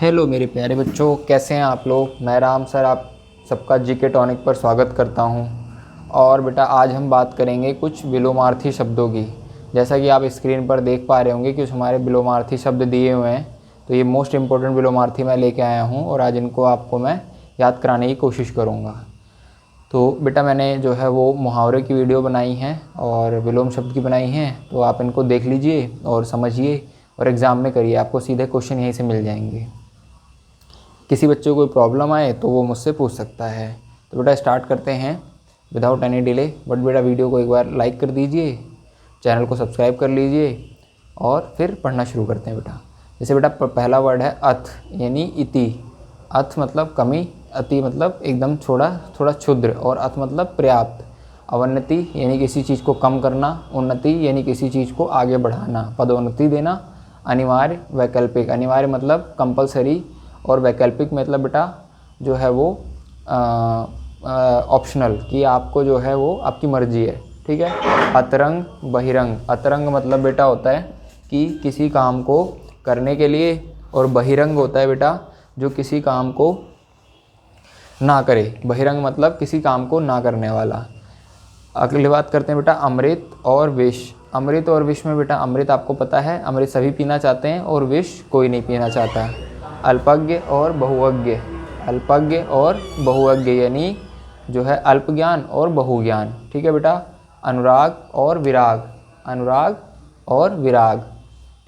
Hello मेरे प्यारे बच्चों, कैसे हैं आप लोग। मैं राम सर आप सबका जीके टॉनिक पर स्वागत करता हूं। और बेटा आज हम बात करेंगे कुछ विलोमार्थी शब्दों की। जैसा कि आप स्क्रीन पर देख पा रहे होंगे कि हमारे विलोमार्थी शब्द दिए हुए हैं। तो ये मोस्ट इम्पोर्टेंट विलोमार्थी मैं लेके आया हूँ और आज इनको आपको मैं याद कराने की कोशिश करूँगा। तो बेटा मैंने जो है वो मुहावरे की वीडियो बनाई है और विलोम शब्द की बनाई हैं, तो आप इनको देख लीजिए और समझिए और एग्ज़ाम में करिए, आपको सीधे क्वेश्चन यहीं से मिल जाएंगे। किसी बच्चे को कोई प्रॉब्लम आए तो वो मुझसे पूछ सकता है। तो बेटा स्टार्ट करते हैं विदाउट एनी डिले। बट बेटा वीडियो को एक बार लाइक कर दीजिए, चैनल को सब्सक्राइब कर लीजिए और फिर पढ़ना शुरू करते हैं बेटा। जैसे बेटा पहला वर्ड है अथ यानी इति। अथ मतलब कमी, अति मतलब एकदम थोड़ा क्षुद्र और अथ मतलब पर्याप्त। अवन्नति यानी किसी चीज़ को कम करना, उन्नति यानी किसी चीज़ को आगे बढ़ाना, पदोन्नति देना। अनिवार्य वैकल्पिक, अनिवार्य मतलब कंपलसरी और वैकल्पिक मतलब बेटा जो है वो ऑप्शनल, कि आपको जो है वो आपकी मर्जी है, ठीक है। अतरंग बहिरंग, अतरंग मतलब बेटा होता है कि किसी काम को करने के लिए, और बहिरंग होता है बेटा जो किसी काम को ना करे। बहिरंग मतलब किसी काम को ना करने वाला। अगली बात करते हैं बेटा अमृत और विष। अमृत और विष में बेटा अमृत आपको पता है, अमृत सभी पीना चाहते हैं और विष कोई नहीं पीना चाहता। अल्पज्ञ और बहुज्ञ, अल्पज्ञ और बहुज्ञ यानी जो है अल्प ज्ञान और बहुज्ञान, ठीक है बेटा। अनुराग और विराग, अनुराग और विराग,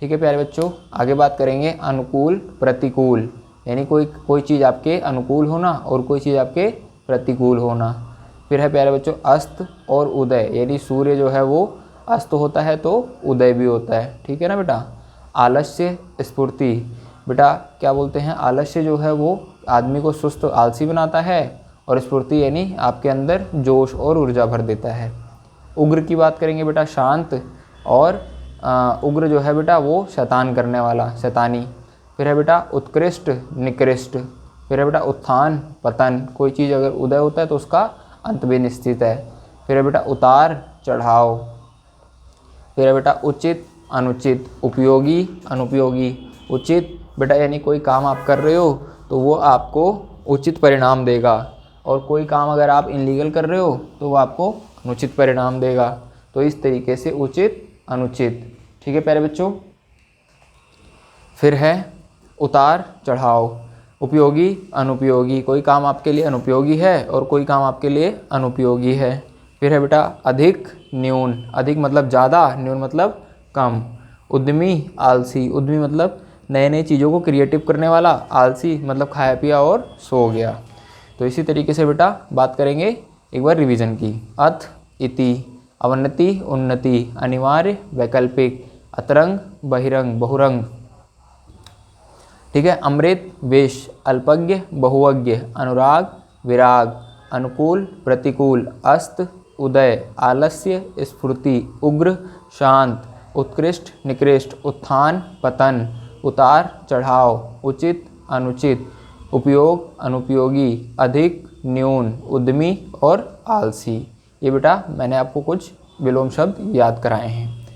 ठीक है प्यारे बच्चों। आगे बात करेंगे अनुकूल प्रतिकूल, यानी कोई चीज़ आपके अनुकूल होना और कोई चीज़ आपके प्रतिकूल होना। फिर है प्यारे बच्चों अस्त और उदय, यानी सूर्य जो है वो अस्त होता है तो उदय भी होता है, ठीक है ना बेटा। आलस्य स्फूर्ति, बेटा क्या बोलते हैं, आलस्य जो है वो आदमी को सुस्त आलसी बनाता है और स्फूर्ति यानी आपके अंदर जोश और ऊर्जा भर देता है। उग्र की बात करेंगे बेटा शांत, और उग्र जो है बेटा वो शैतान करने वाला, शैतानी। फिर है बेटा उत्कृष्ट निकृष्ट। फिर है बेटा उत्थान पतन, कोई चीज़ अगर उदय होता है तो उसका अंत भी निश्चित है। फिर है बेटा उतार चढ़ाव। फिर है बेटा उचित अनुचित, उपयोगी अनुपयोगी। उचित बेटा यानी कोई काम आप कर रहे हो तो वो आपको उचित परिणाम देगा, और कोई काम अगर आप इनलीगल कर रहे हो तो वो आपको अनुचित परिणाम देगा। तो इस तरीके से उचित अनुचित, ठीक है प्यारे बच्चों। फिर है उतार चढ़ाव, उपयोगी अनुपयोगी, कोई काम आपके लिए अनुपयोगी है और कोई काम आपके लिए अनुपयोगी है। फिर है बेटा अधिक न्यून, अधिक मतलब ज़्यादा, न्यून मतलब कम। उद्यमी आलसी, उद्यमी मतलब नए नई चीज़ों को क्रिएटिव करने वाला, आलसी मतलब खाया पिया और सो गया। तो इसी तरीके से बेटा बात करेंगे एक बार रिवीजन की। अथ इति, अवन्नति उन्नति, अनिवार्य वैकल्पिक, अतरंग बहिरंग बहुरंग, ठीक है। अमृत विष, अल्पज्ञ बहुज्ञ, अनुराग विराग, अनुकूल प्रतिकूल, अस्त उदय, आलस्य स्फूर्ति, उग्र शांत, उत्कृष्ट निकृष्ट, उत्थान पतन, उतार चढ़ाव, उचित अनुचित, उपयोग अनुपयोगी, अधिक न्यून, उद्यमी और आलसी। ये बेटा मैंने आपको कुछ विलोम शब्द याद कराए हैं।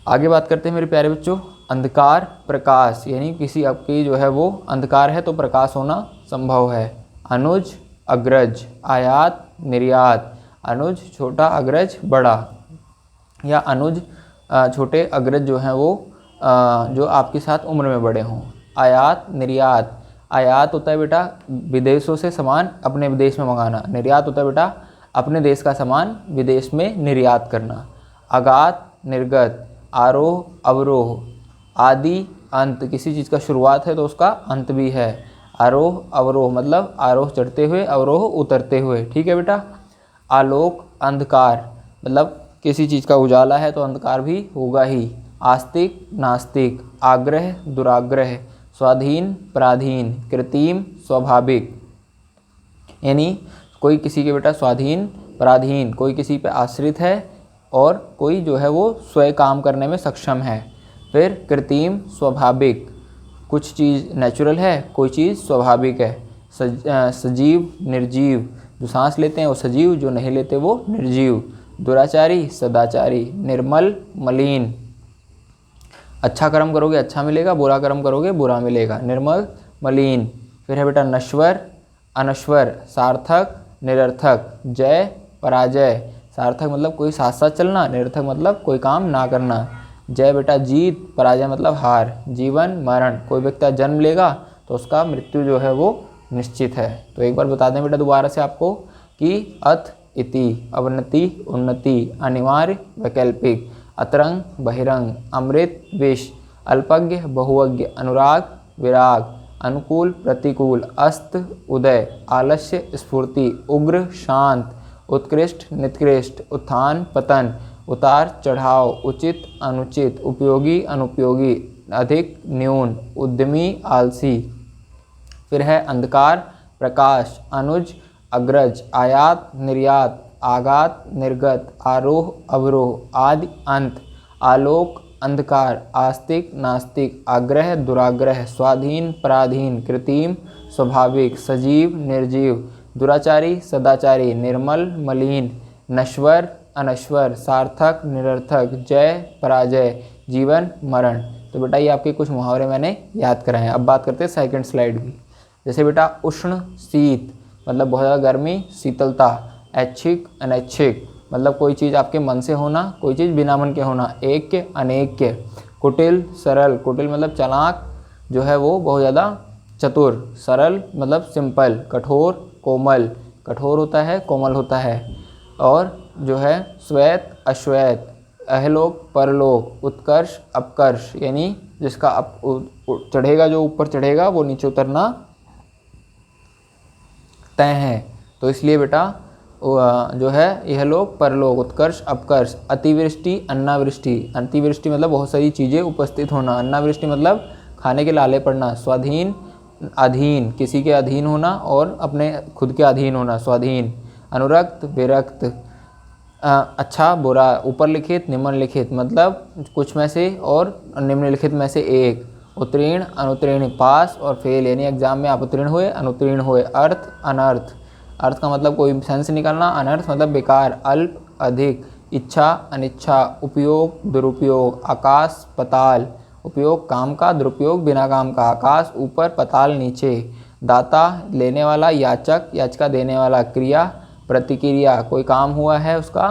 आगे बात करते हैं मेरे प्यारे बच्चों अंधकार प्रकाश, यानी किसी आपकी जो है वो अंधकार है तो प्रकाश होना संभव है। अनुज अग्रज, आयात निर्यात, अनुज छोटा अग्रज बड़ा, या अनुज छोटे अग्रज जो हैं वो जो आपके साथ उम्र में बड़े हों। आयात निर्यात, आयात होता है बेटा विदेशों से सामान अपने विदेश में मंगाना, निर्यात होता है बेटा अपने देश का सामान विदेश में निर्यात करना। आगात निर्गत, आरोह अवरोह, आदि अंत, किसी चीज़ का शुरुआत है तो उसका अंत भी है। आरोह अवरोह मतलब आरोह चढ़ते हुए अवरोह उतरते हुए, ठीक है बेटा। आलोक अंधकार मतलब किसी चीज़ का उजाला है तो अंधकार भी होगा ही। आस्तिक नास्तिक, आग्रह दुराग्रह, स्वाधीन पराधीन, कृत्रिम स्वाभाविक, यानी कोई किसी के बेटा स्वाधीन पराधीन, कोई किसी पे आश्रित है और कोई जो है वो स्वयं काम करने में सक्षम है। फिर कृत्रिम स्वाभाविक, कुछ चीज़ नेचुरल है, कोई चीज़ स्वाभाविक है। सजीव निर्जीव, जो सांस लेते हैं वो सजीव, जो नहीं लेते वो निर्जीव। दुराचारी सदाचारी, निर्मल मलिन, अच्छा कर्म करोगे अच्छा मिलेगा, बुरा कर्म करोगे बुरा मिलेगा। निर्मल मलिन। फिर है बेटा नश्वर अनश्वर, सार्थक निरर्थक, जय पराजय। सार्थक मतलब कोई साथ साथ चलना, निरर्थक मतलब कोई काम ना करना। जय बेटा जीत, पराजय मतलब हार। जीवन मरण, कोई व्यक्ति जन्म लेगा तो उसका मृत्यु जो है वो निश्चित है। तो एक बार बता दें बेटा दोबारा से आपको कि अथ इति, अवनति उन्नति, अनिवार्य वैकल्पिक, अतरंग बहिरंग, अमृत विष, अल्पज्ञ बहुअज्ञ, अनुराग विराग, अनुकूल प्रतिकूल, अस्त उदय, आलस्य स्फूर्ति, उग्र शांत, उत्कृष्ट निकृष्ट, उत्थान पतन, उतार चढ़ाव, उचित अनुचित, उपयोगी अनुपयोगी, अधिक न्यून, उद्यमी आलसी। फिर है अंधकार प्रकाश, अनुज अग्रज, आयात निर्यात, आगात निर्गत, आरोह अवरोह, आदि अंत, आलोक अंधकार, आस्तिक नास्तिक, आग्रह दुराग्रह, स्वाधीन पराधीन, कृत्रिम स्वाभाविक, सजीव निर्जीव, दुराचारी सदाचारी, निर्मल मलिन, नश्वर अनश्वर, सार्थक निरर्थक, जय पराजय, जीवन मरण। तो बेटा ये आपके कुछ मुहावरे मैंने याद कराए हैं। अब बात करते हैं सेकंड स्लाइड की। जैसे बेटा उष्ण शीत मतलब बहुत ज़्यादा गर्मी, शीतलता। ऐच्छिक अनैच्छिक मतलब कोई चीज़ आपके मन से होना, कोई चीज़ बिना मन के होना। ऐक्य अनैक्य। कुटिल सरल, कुटिल मतलब चालाक जो है वो बहुत ज़्यादा चतुर। सरल मतलब सिंपल। कठोर कोमल, कठोर होता है कोमल होता है। और जो है श्वेत अश्वेत, अहलोक परलोक, उत्कर्ष अपकर्ष यानी जिसका चढ़ेगा, जो ऊपर चढ़ेगा वो नीचे उतरना तय है। तो इसलिए बेटा जो है यह लोक परलोक, उत्कर्ष अपकर्ष। अतिवृष्टि अन्नावृष्टि, अतिवृष्टि मतलब बहुत सारी चीज़ें उपस्थित होना, अन्नावृष्टि मतलब खाने के लाले पड़ना। स्वाधीन अधीन, किसी के अधीन होना और अपने खुद के अधीन होना, स्वाधीन। अनुरक्त विरक्त, अच्छा बुरा, ऊपर लिखित निम्नलिखित मतलब कुछ में से और निम्नलिखित में से एक। उत्तीर्ण अनुत्तीर्ण, पास और फेल यानी एग्जाम में आप उत्तीर्ण हुए अनुत्तीर्ण हुए। अर्थ अनर्थ, अर्थ का मतलब कोई सेंस निकालना, अनर्थ मतलब बेकार। अल्प अधिक, इच्छा अनिच्छा, उपयोग दुरुपयोग, आकाश पताल, उपयोग काम का, दुरुपयोग बिना काम का। आकाश ऊपर पताल नीचे। दाता लेने वाला, याचक याचिका देने वाला। क्रिया प्रतिक्रिया, कोई काम हुआ है उसका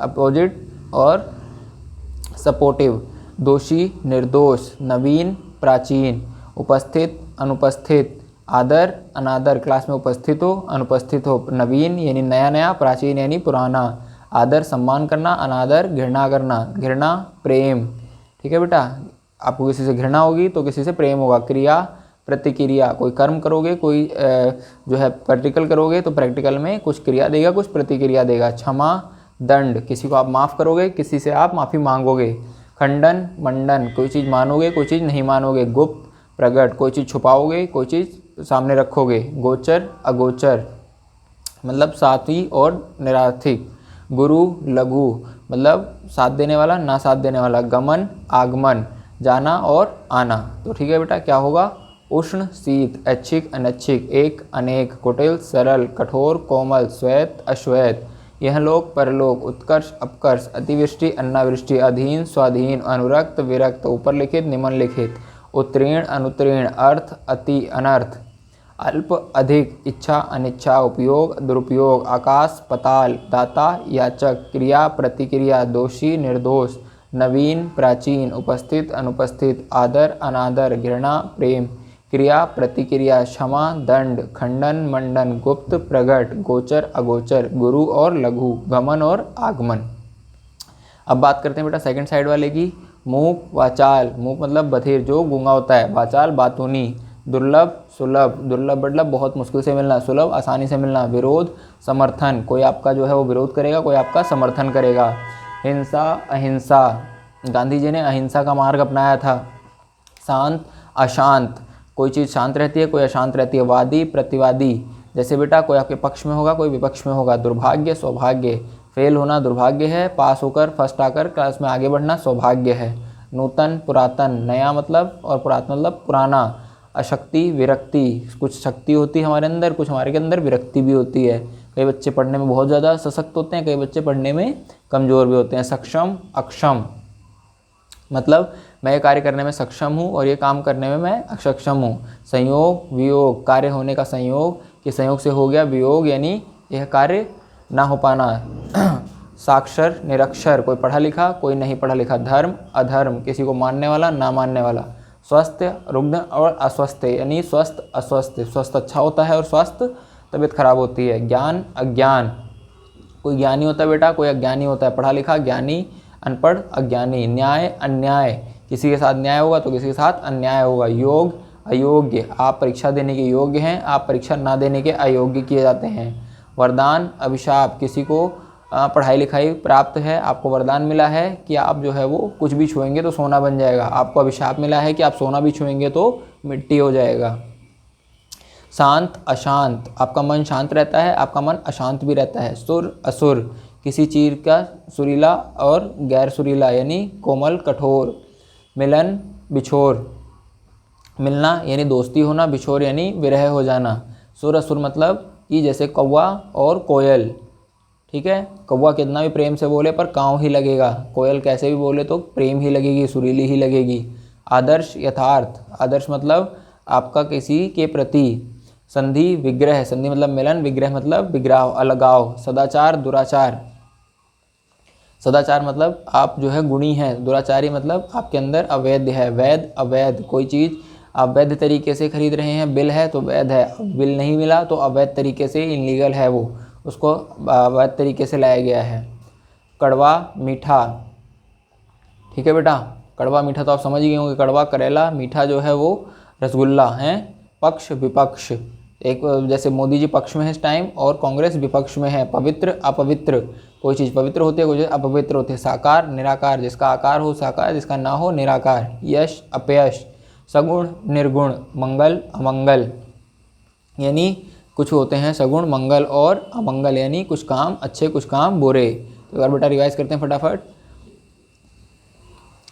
अपोजिट और सपोर्टिव। दोषी निर्दोष, नवीन प्राचीन, उपस्थित अनुपस्थित, आदर अनादर, क्लास में उपस्थित हो अनुपस्थित हो। नवीन यानी नया नया, प्राचीन यानी पुराना। आदर सम्मान करना, अनादर घृणा करना। घृणा प्रेम, ठीक है बेटा। आपको किसी से घृणा होगी तो किसी से प्रेम होगा। क्रिया प्रतिक्रिया, कोई कर्म करोगे, कोई जो है प्रैक्टिकल करोगे तो प्रैक्टिकल में कुछ क्रिया देगा कुछ प्रतिक्रिया देगा। क्षमा दंड, किसी को आप माफ़ करोगे किसी से आप माफ़ी मांगोगे। खंडन मंडन, कोई चीज़ मानोगे कोई चीज़ नहीं मानोगे। गुप्त प्रगट, कोई चीज़ छुपाओगे कोई चीज़ सामने रखोगे। गोचर अगोचर मतलब साथी और निरार्थिक। गुरु लघु मतलब साथ देने वाला ना साथ देने वाला। गमन आगमन, जाना और आना। तो ठीक है बेटा, क्या होगा? उष्ण शीत, ऐच्छिक अनैच्छिक, एक अनेक, कुटिल सरल, कठोर कोमल, श्वेत अश्वेत, यह लोक परलोक, उत्कर्ष अपकर्ष, अतिवृष्टि अन्नावृष्टि, अधीन स्वाधीन, अनुरक्त विरक्त, ऊपर लिखित निम्नलिखित, उत्तीर्ण अनुत्तीर्ण, अर्थ अति अनर्थ, अल्प अधिक, इच्छा अनिच्छा, उपयोग दुरुपयोग, आकाश पताल, दाता याचक, क्रिया प्रतिक्रिया, दोषी निर्दोष, नवीन प्राचीन, उपस्थित अनुपस्थित, आदर अनादर, घृणा प्रेम, क्रिया प्रतिक्रिया, क्षमा दंड, खंडन मंडन, गुप्त प्रगट, गोचर अगोचर, गुरु और लघु, गमन और आगमन। अब बात करते हैं बेटा सेकंड साइड वाले की। मूक वाचाल, मूक मतलब बधिर जो गूंगा होता है। वाचाल बातूनी। दुर्लभ सुलभ, दुर्लभ मतलब बहुत मुश्किल से मिलना, सुलभ आसानी से मिलना। विरोध समर्थन, कोई आपका जो है वो विरोध करेगा कोई आपका समर्थन करेगा। हिंसा अहिंसा, गांधी जी ने अहिंसा का मार्ग अपनाया था। शांत अशांत, कोई चीज़ शांत रहती है कोई अशांत रहती है। वादी प्रतिवादी, जैसे बेटा कोई आपके पक्ष में होगा कोई विपक्ष में होगा। दुर्भाग्य सौभाग्य, फेल होना दुर्भाग्य है, पास होकर फर्स्ट आकर क्लास में आगे बढ़ना सौभाग्य है। नूतन पुरातन, नया मतलब और पुरातन मतलब पुराना। अशक्ति विरक्ति, कुछ शक्ति होती है हमारे अंदर कुछ हमारे के अंदर विरक्ति भी होती है। कई बच्चे पढ़ने में बहुत ज़्यादा सशक्त होते हैं, कई बच्चे पढ़ने में कमज़ोर भी होते हैं। सक्षम अक्षम मतलब मैं ये कार्य करने में सक्षम हूँ और ये काम करने में मैं असक्षम हूँ। संयोग वियोग, कार्य होने का संयोग कि संयोग से हो गया, वियोग यानी यह कार्य ना हो पाना। साक्षर निरक्षर, कोई पढ़ा लिखा कोई नहीं पढ़ा लिखा। धर्म अधर्म, किसी को मानने वाला ना मानने वाला। स्वस्थ रुग्ण और अस्वस्थ यानी स्वस्थ अस्वस्थ, स्वस्थ अच्छा होता है और स्वस्थ तबीयत खराब होती है। ज्ञान अज्ञान, कोई ज्ञानी होता है बेटा कोई अज्ञानी होता है, पढ़ा लिखा ज्ञानी, अनपढ़ अज्ञानी। न्याय अन्याय, किसी के साथ न्याय होगा तो किसी के साथ अन्याय होगा। योग अयोग्य, आप परीक्षा देने के योग्य हैं, आप परीक्षा ना देने के अयोग्य किए जाते हैं। वरदान अभिशाप, किसी को पढ़ाई लिखाई प्राप्त है, आपको वरदान मिला है कि आप जो है वो कुछ भी छुएंगे तो सोना बन जाएगा। आपको अभिशाप मिला है कि आप सोना भी छुएंगे तो मिट्टी हो जाएगा। शांत अशांत, आपका मन शांत रहता है, आपका मन अशांत भी रहता है। सुर असुर, किसी चीज़ का सुरीला और गैर सुरीला यानी कोमल कठोर। मिलन बिछोर, मिलना यानी दोस्ती होना, बिछोर यानी विरह हो जाना। सुर असुर मतलब कि जैसे कौवा और कोयल, ठीक है, कौवा कितना भी प्रेम से बोले पर काँव ही लगेगा, कोयल कैसे भी बोले तो प्रेम ही लगेगी, सुरीली ही लगेगी। आदर्श यथार्थ, आदर्श मतलब आपका किसी के प्रति। संधि विग्रह, संधि मतलब मिलन, विग्रह मतलब विग्रह अलगाव। सदाचार दुराचार, सदाचार मतलब आप जो है गुणी हैं, दुराचारी मतलब आपके अंदर अवैध है। वैध अवैध, कोई चीज़ आप वैध तरीके से खरीद रहे हैं, बिल है तो वैध है, बिल नहीं मिला तो अवैध तरीके से इनलीगल है, वो उसको अवैध तरीके से लाया गया है। कड़वा मीठा, ठीक है बेटा, कड़वा मीठा तो आप समझ गए होंगे, कड़वा करेला, मीठा जो है वो रसगुल्ला है। पक्ष विपक्ष, एक जैसे मोदी जी पक्ष में है इस टाइम और कांग्रेस विपक्ष में है। पवित्र अपवित्र, कोई चीज़ पवित्र होती है कोई चीज़ अपवित्र होती है। साकार निराकार, जिसका आकार हो साकार, जिसका ना हो निराकार। यश अपयश, सगुण निर्गुण, मंगल अमंगल यानी कुछ होते हैं सगुण, मंगल और अमंगल यानी कुछ काम अच्छे कुछ काम बुरे। तो एक बार बेटा रिवाइज करते हैं फटाफट।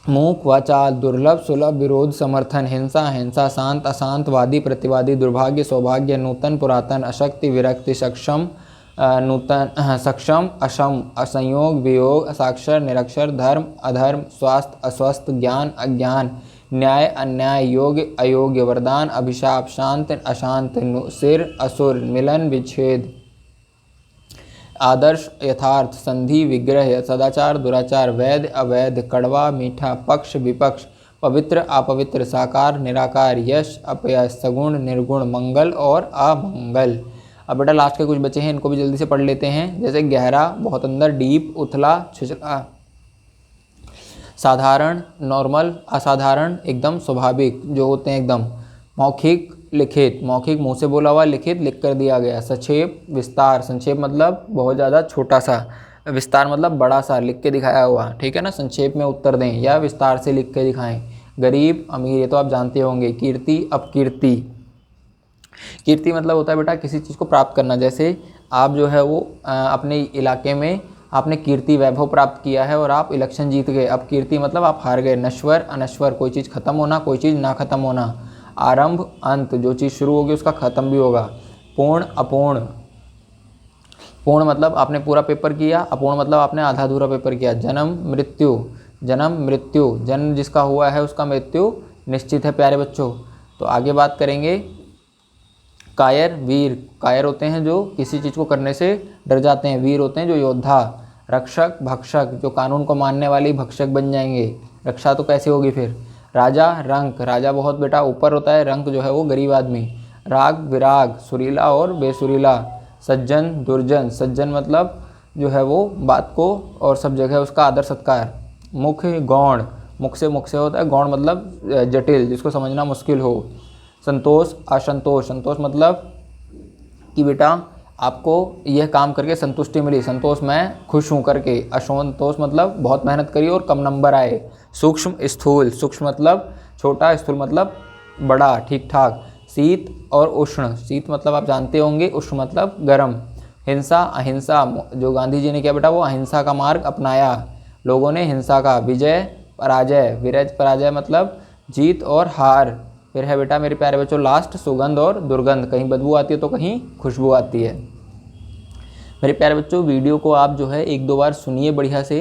मूक वाचाल, दुर्लभ सुलभ, विरोध समर्थन, हिंसा हिंसा, शांत अशांत, वादी प्रतिवादी, दुर्भाग्य सौभाग्य, नूतन पुरातन, अशक्ति विरक्ति, सक्षम नूतन सक्षम अक्षम, असंयोग वियोग, साक्षर निरक्षर, धर्म अधर्म, स्वास्थ्य अस्वस्थ, ज्ञान अज्ञान, न्याय अन्याय, योग्य अयोग्य, वरदान अभिशाप, शांत अशांत, सिर असुर, मिलन विच्छेद, आदर्श यथार्थ, संधि विग्रह, सदाचार दुराचार, वैध अवैध, कड़वा मीठा, पक्ष विपक्ष, पवित्र अपवित्र, साकार निराकार, यश अपयश, सगुण निर्गुण, मंगल और अमंगल। अब बेटा लास्ट के कुछ बचे हैं, इनको भी जल्दी से पढ़ लेते हैं। जैसे गहरा बहुत अंदर, डीप उथला छिछला, साधारण नॉर्मल, असाधारण एकदम स्वाभाविक जो होते हैं एकदम। मौखिक लिखित, मौखिक मुँह से बोला हुआ, लिखित लिख कर दिया गया। संक्षेप विस्तार, संक्षेप मतलब बहुत ज़्यादा छोटा सा, विस्तार मतलब बड़ा सा लिख के दिखाया हुआ, ठीक है ना। संक्षेप में उत्तर दें या विस्तार से लिख के दिखाएं। गरीब अमीर ये तो आप जानते होंगे। कीर्ति अपकीर्ति, कीर्ति मतलब होता है बेटा किसी चीज़ को प्राप्त करना। जैसे आप जो है वो अपने इलाके में आपने कीर्ति वैभव प्राप्त किया है और आप इलेक्शन जीत गए, अब कीर्ति मतलब आप हार गए। नश्वर अनश्वर, कोई चीज़ खत्म होना कोई चीज़ ना खत्म होना। आरंभ अंत, जो चीज़ शुरू होगी उसका खत्म भी होगा। पूर्ण अपूर्ण, पूर्ण मतलब आपने पूरा पेपर किया, अपूर्ण मतलब आपने आधा अधूरा पेपर किया। जन्म मृत्यु, जन्म मृत्यु, जन्म जिसका हुआ है उसका मृत्यु निश्चित है प्यारे बच्चों। तो आगे बात करेंगे। कायर वीर, कायर होते हैं जो किसी चीज़ को करने से डर जाते हैं, वीर होते हैं जो योद्धा। रक्षक भक्षक, जो कानून को मानने वाली भक्षक बन जाएंगे, रक्षा तो कैसे होगी फिर। राजा रंक, राजा बहुत बेटा ऊपर होता है, रंक जो है वो गरीब आदमी। राग विराग, सुरीला और बेसुरीला। सज्जन दुर्जन, सज्जन मतलब जो है वो बात को और सब जगह उसका आदर सत्कार। मुख गौण, मुख से होता है, गौण मतलब जटिल जिसको समझना मुश्किल हो। संतोष असंतोष, संतोष मतलब कि बेटा आपको यह काम करके संतुष्टि मिली, संतोष मैं खुश हूँ करके। असंतोष मतलब बहुत मेहनत करी और कम नंबर आए। सूक्ष्म स्थूल, सूक्ष्म मतलब छोटा, स्थूल मतलब बड़ा ठीक ठाक। शीत और उष्ण, शीत मतलब आप जानते होंगे, उष्ण मतलब गर्म। हिंसा अहिंसा, जो गांधी जी ने किया बेटा वो अहिंसा का मार्ग अपनाया, लोगों ने हिंसा का। विजय पराजय, विजय पराजय मतलब जीत और हार। फिर है बेटा मेरे प्यारे बच्चों लास्ट सुगंध और दुर्गंध, कहीं बदबू आती है तो कहीं खुशबू आती है। मेरे प्यारे बच्चों वीडियो को आप जो है 1-2 बार सुनिए बढ़िया से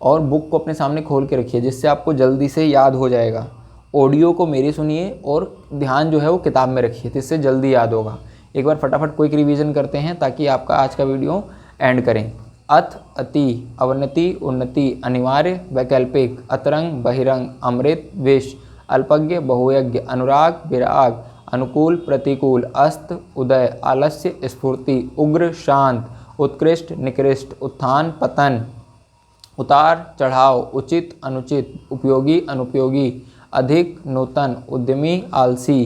और बुक को अपने सामने खोल के रखिए जिससे आपको जल्दी से याद हो जाएगा। ऑडियो को मेरी सुनिए और ध्यान जो है वो किताब में रखिए, जिससे जल्दी याद होगा। एक बार फटाफट क्विक रिवीजन करते हैं ताकि आपका आज का वीडियो एंड करें। अथ, अति, अवनति, उन्नति, अनिवार्य, वैकल्पिक, अतरंग, बहिरंग, अमृत, विष, अल्पज्ञ, बहुयज्ञ, अनुराग, विराग, अनुकूल, प्रतिकूल, अस्त, उदय, आलस्य, स्फूर्ति, उग्र, शांत, उत्कृष्ट, निकृष्ट, उत्थान, पतन, उतार चढ़ाव, उचित, अनुचित, उपयोगी, अनुपयोगी, अधिक, नूतन, उद्यमी, आलसी।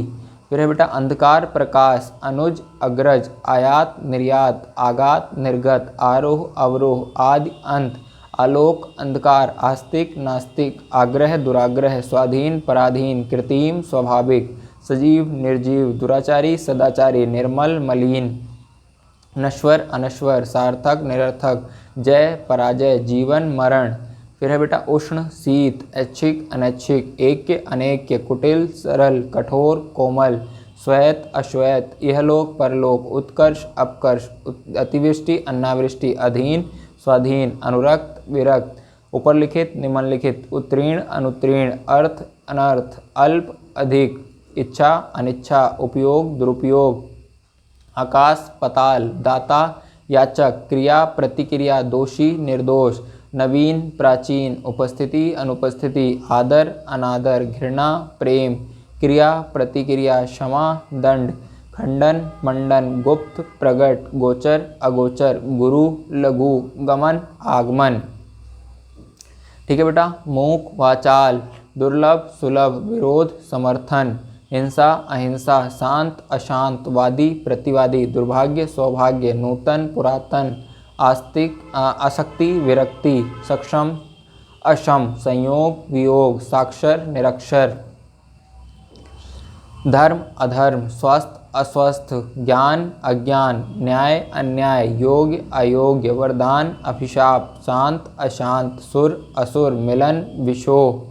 फिर है बेटा अंधकार, प्रकाश, अनुज, अग्रज, आयात, निर्यात, आगात, निर्गत, आरोह, अवरोह, आदि, अंत, आलोक, अंधकार, आस्तिक, नास्तिक, आग्रह, दुराग्रह, स्वाधीन, पराधीन, कृत्रिम, स्वाभाविक, सजीव, निर्जीव, दुराचारी, सदाचारी, निर्मल, मलिन, नश्वर, अनश्वर, सार्थक, निरर्थक, जय, पराजय, जीवन, मरण। फिर है बेटा उष्ण, शीत, ऐच्छिक, अनैच्छिक, ऐक्य, अनैक्य, कुटिल, सरल, कठोर, कोमल, श्वेत, अश्वेत, इहलोक, परलोक, उत्कर्ष, अपकर्ष, अतिवृष्टि, अन्नावृष्टि, अधीन, स्वाधीन, अनुरक्त, विरक्त, उपरलिखित, निम्नलिखित, उत्तीर्ण, अनुत्तीर्ण, अर्थ, अनर्थ, अल्प, अधिक, इच्छा, अनिच्छा, उपयोग, दुरुपयोग, आकाश, पताल, दाता, याचक, क्रिया, प्रतिक्रिया, दोषी, निर्दोष, नवीन, प्राचीन, उपस्थिति, अनुपस्थिति, आदर, अनादर, घृणा, प्रेम, क्रिया, प्रतिक्रिया, क्षमा, दंड, खंडन, मंडन, गुप्त, प्रगट, गोचर, अगोचर, गुरु, लघु, गमन, आगमन। ठीक है बेटा। मूक, वाचाल, दुर्लभ, सुलभ, विरोध, समर्थन, हिंसा, अहिंसा, शांत, अशांत, वादी, प्रतिवादी, दुर्भाग्य, सौभाग्य, नूतन, पुरातन, आस्तिक, आसक्ति, विरक्ति, सक्षम, अक्षम, संयोग, वियोग, साक्षर, निरक्षर, धर्म, अधर्म, स्वस्थ, अस्वस्थ, ज्ञान, अज्ञान, न्याय, अन्याय, योग्य, अयोग्य, वरदान, अभिशाप, शांत, अशांत, सुर, असुर, मिलन, विशोह,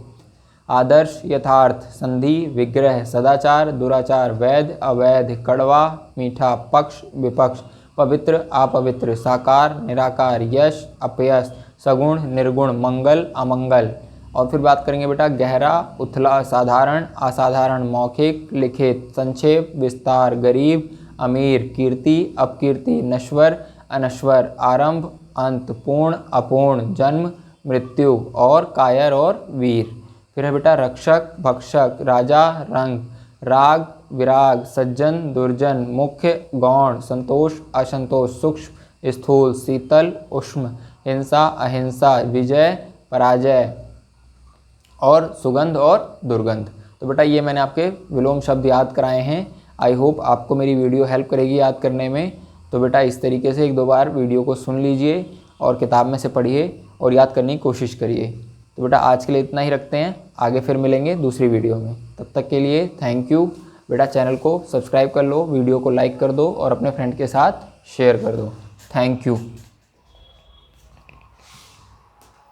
आदर्श, यथार्थ, संधि, विग्रह, सदाचार, दुराचार, वैध, अवैध, कड़वा, मीठा, पक्ष, विपक्ष, पवित्र, अपवित्र, साकार, निराकार, यश, अपयश, सगुण, निर्गुण, मंगल, अमंगल। और फिर बात करेंगे बेटा गहरा, उथला, साधारण, असाधारण, मौखिक, लिखित, संक्षेप, विस्तार, गरीब, अमीर, कीर्ति, अपकीर्ति, नश्वर, अनश्वर, आरंभ, अंत, पूर्ण, अपूर्ण, जन्म, मृत्यु, और कायर और वीर। फिर है बेटा रक्षक, भक्षक, राजा, रंग, राग, विराग, सज्जन, दुर्जन, मुख्य, गौण, संतोष, असंतोष, सूक्ष्म, स्थूल, शीतल, उष्ण, हिंसा, अहिंसा, विजय, पराजय, और सुगंध और दुर्गंध। तो बेटा ये मैंने आपके विलोम शब्द याद कराए हैं। आई होप आपको मेरी वीडियो हेल्प करेगी याद करने में। तो बेटा इस तरीके से एक दो बार वीडियो को सुन लीजिए और किताब में से पढ़िए और याद करने की कोशिश करिए। तो बेटा आज के लिए इतना ही रखते हैं, आगे फिर मिलेंगे दूसरी वीडियो में। तब तक के लिए थैंक यू। बेटा चैनल को सब्सक्राइब कर लो, वीडियो को लाइक कर दो और अपने फ्रेंड के साथ शेयर कर दो। Thank you.